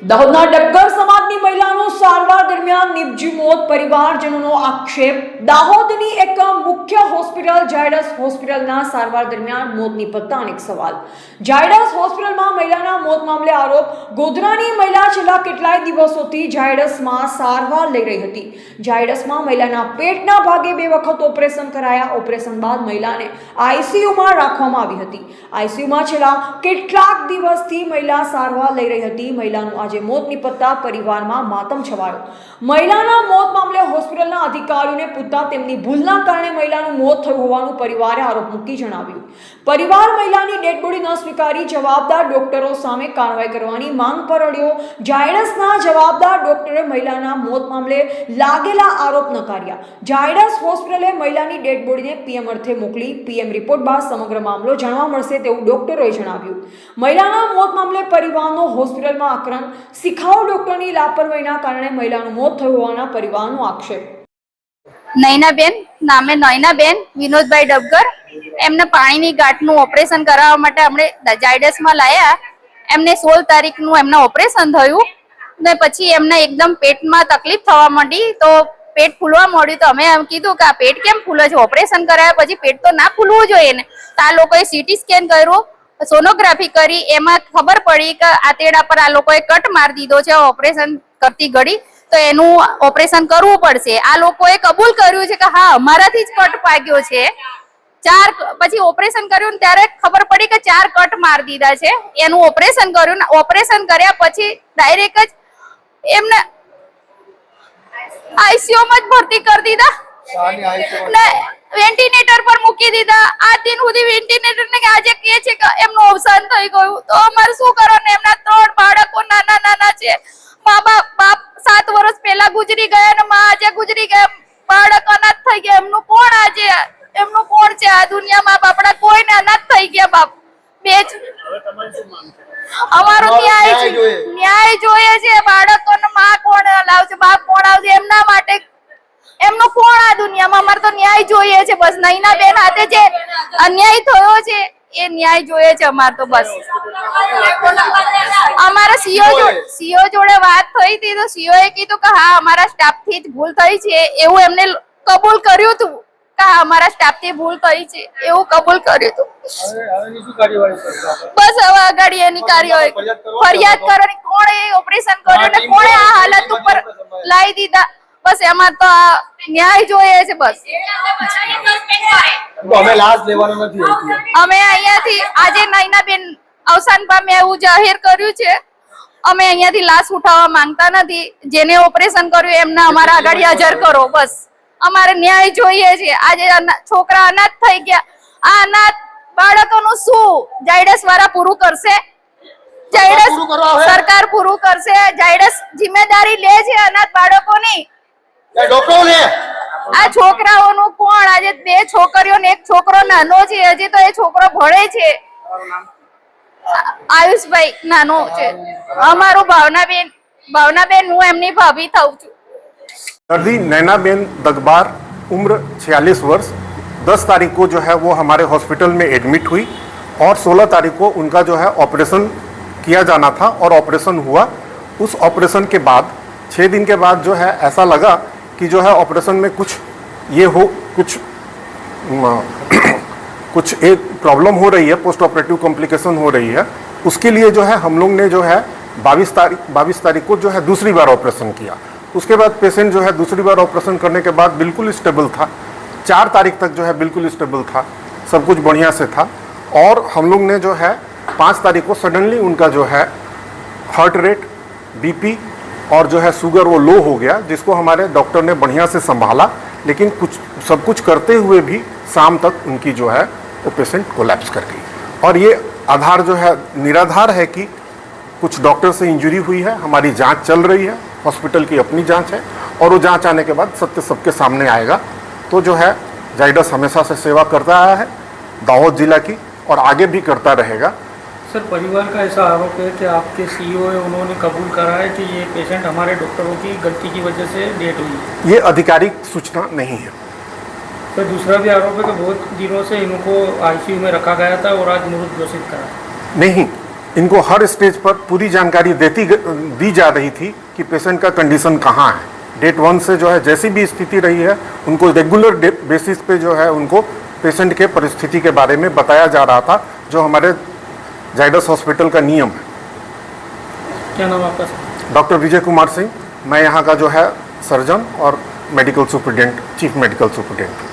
દાહોદના ડબગર સમાજની મહિલાનું સારવાર દરમિયાન નિપજ્યું મોત, પરિવારજનોનો આક્ષેપ। દાહોદની એક મુખ્ય હોસ્પિટલ ઝાયડસ હોસ્પિટલના સારવાર દરમિયાન મોત નિપજતા અનેક સવાલ। ઝાયડસ હોસ્પિટલમાં મહિલાના મોત મામલે આરોપ। ગોધરાની મહિલા છેલ્લા કેટલાય દિવસોથી ઝાયડસમાં સારવાર લઈ રહી હતી। ઝાયડસમાં મહિલાના પેટના ભાગે 2 વખત ઓપરેશન કરાયા। ઓપરેશન બાદ મહિલાને આઈસીયુમાં રાખવામાં આવી હતી। આઈસીયુમાં છેલ્લા કેટલાક દિવસથી મહિલા સારવાર લઈ રહી હતી। મહિલાનું આજે મોત નિપજતા પરિવારમાં માતમ છવાયો। મહિલાના મોત મામલે હોસ્પિટલના અધિકારીઓને પૂછતા તેમની ભૂલના કારણે મહિલાનું મોત થયું હોવાનું પરિવારે આરોપ મૂકી જણાવ્યું। પરિવાર મહિલાની ડેડ બોડી ન સ્વીકારી જવાબદાર ડોક્ટરો સામે કાર્યવાહી કરવાની માંગ પર અડ્યો। ઝાયડસના જવાબદાર ડોક્ટરે મહિલાના મોત મામલે લાગેલા આરોપ નકાર્યા। ઝાયડસ હોસ્પિટલે મહિલાની ડેડ બોડીને પીએમ અર્થે મોકલી। પીએમ રિપોર્ટ બાદ સમગ્ર મામલો જાણવા મળશે તેવું ડોક્ટરોએ જણાવ્યું। મહિલાના મોત મામલે પરિવારનો હોસ્પિટલમાં આક્રમણ। શિખાઉ ડોક્ટરની લાપરવાહીના કારણે મહિલાનું મોત થયું હોવાના પરિવારનો આક્ષેપ। નયનાબેન નામે નયનાબેન વિનોદભાઈ ડબગર એમને પાણીની ગાંઠનું ઓપરેશન કરાવવા માટે અમે ઝાયડસમાં લાયા। એમને 16 તારીખનું એમના ઓપરેશન થયું ને પછી એમને એકદમ પેટમાં તકલીફ થવા માંડી તો પેટ ફૂલવા માંડ્યું। તો અમે એમ કીધું કે આ પેટ કેમ ફૂલે છે? ઓપરેશન કરાયા પછી પેટ તો ના ફૂલવું જોઈએ ને। તો આ લોકોએ સીટી સ્કેન કર્યું, સોનોગ્રાફી કરી, એમાં ખબર પડી કે આંતરડા પર આ લોકોએ કટ મારી દીધો છે ઓપરેશન કરતી ઘડી, તો એનું ઓપરેશન કરવું પડશે। આ લોકોએ કબૂલ કર્યું છે કે હા અમારાથી જ કટ પાક્યો છે। 4 પછી ઓપરેશન કર્યું ને ત્યારે ખબર પડી કે 4 કટ મારી દીધા છે। એનું ઓપરેશન કર્યું ને ઓપરેશન કર્યા પછી ડાયરેક્ટ જ એમને આઈસીયુમાં જ ભરતી કરી દીધા ને વેન્ટિલેટર પર મૂકી દીધા। આ દિન સુધી વેન્ટિલેટર ને આજે કહે છે કે એમનું અવસાન થઈ ગયું। તો અમારે શું કરવાનું? એમના 3 બાળકો નાના નાના છે। બાપ 7 વર્ષ પહેલા ગુજરી ગયા ને માં આજે ગુજરી ગયા। બાળક અનાથ થઈ ગયા। એમનું કોણ છે આ દુનિયામાં? બાપડા કોઈને અનાથ થઈ ગયા। બાપ બે જ અમારો ન્યાય જોઈએ છે। બાળકોને માં કોણ લાવશે? બાપ કોણ આવશે એમના માટે? એમનું કોણ આ દુનિયામાં? અમારે તો ન્યાય જોઈએ છે બસ। નયનાબેન હાથે જે અન્યાય થયો છે એ ન્યાય જોઈએ છે અમારે તો બસ। અમારા સીઓ જોડે વાત થઈ હતી તો સીઓ એ કીધું કે હા અમારા સ્ટાફ થી જ ભૂલ થઈ છે એવું એમને કબૂલ કર્યું હતું કે હા અમારા સ્ટાફ થી ભૂલ થઈ છે એવું કબૂલ કર્યું હતું। બસ હવે આગળ એની કાર્યવાહી ફરિયાદ કરવાની। કોણે ઓપરેશન કર્યું ને કોણે આ હાલત ઉપર લાવી દીધા? બસ એમાં તો ન્યાય જોઈએ છે બસ। અમે અહીંયાથી આજે નયનાબેન અવસાન પામે એવું જાહેર કર્યું છે। અમે અહીંયાથી લાશ ઉઠાવવા માંગતા નથી। જેને ઓપરેશન કર્યું એમને અમારા આગળ હાજર કરો બસ। અમારે ન્યાય જોઈએ છે। આજે છોકરા અનાથ થઈ ગયા। આ અનાથ બાળકોનું શું ઝાયડસ વાળા પૂરું કરશે? ઝાયડસ સરકાર પૂરું કરશે? ઝાયડસ જિમ્મેદારી લે છે અનાથ બાળકોની? આ છોકરાઓનું કોણ? આજે 2 છોકરીઓ ને 1 છોકરો નાનો છે। હજી તો એ છોકરો ભણે છે। આયુષભાઈ નાનો છે। અમારું ભાવનાબેન હું એમની ભાભી થાઉં છું। दर्दी नैनाबेन दगबार उम्र 46 वर्ष 10 तारीख को जो है वो हमारे हॉस्पिटल में एडमिट हुई और 16 तारीख को उनका जो है ऑपरेशन किया जाना था और ऑपरेशन हुआ। उस ऑपरेशन के बाद 6 दिन के बाद जो है ऐसा लगा कि जो है ऑपरेशन में कुछ एक प्रॉब्लम हो रही है, पोस्ट ऑपरेटिव कॉम्प्लिकेशन हो रही है। उसके लिए जो है हम लोग ने जो है 22 तारीख को जो है दूसरी बार ऑपरेशन किया। उसके बाद पेशेंट जो है दूसरी बार ऑपरेशन करने के बाद बिल्कुल स्टेबल था। 4 तारीख तक जो है बिल्कुल स्टेबल था, सब कुछ बढ़िया से था। और हम लोग ने जो है 5 तारीख को सडनली उनका जो है हार्ट रेट, बीपी और जो है शुगर वो लो हो गया, जिसको हमारे डॉक्टर ने बढ़िया से संभाला। लेकिन सब कुछ करते हुए भी शाम तक उनकी जो है वो पेशेंट कोलैप्स कर गई। और ये आधार जो है निराधार है कि कुछ डॉक्टर से इंजरी हुई है। हमारी जांच चल रही है, हॉस्पिटल की अपनी जांच है और वो जांच आने के बाद सत्य सबके सामने आएगा। तो जो है ज़ायडस हमेशा से सेवा करता आया है दाहोद जिला की और आगे भी करता रहेगा। सर, परिवार का ऐसा आरोप है कि आपके सीईओ है उन्होंने कबूल करा है कि ये पेशेंट हमारे डॉक्टरों की गलती की वजह से डेथ हुई है। ये आधिकारिक सूचना नहीं है। सर, दूसरा भी आरोप है कि बहुत दिनों से इनको आईसीयू में रखा गया था और आज मृत घोषित करा। नहीं, इनको हर स्टेज पर पूरी जानकारी दी जा रही थी कि पेशेंट का कंडीशन कहाँ है। डेट 1 से जो है जैसी भी स्थिति रही है उनको रेगुलर बेसिस पे जो है उनको पेशेंट के परिस्थिति के बारे में बताया जा रहा था, जो हमारे जाइडस हॉस्पिटल का नियम है। क्या नाम आपका? डॉक्टर विजय कुमार सिंह, मैं यहाँ का जो है सर्जन और medical superintendent, chief medical superintendent.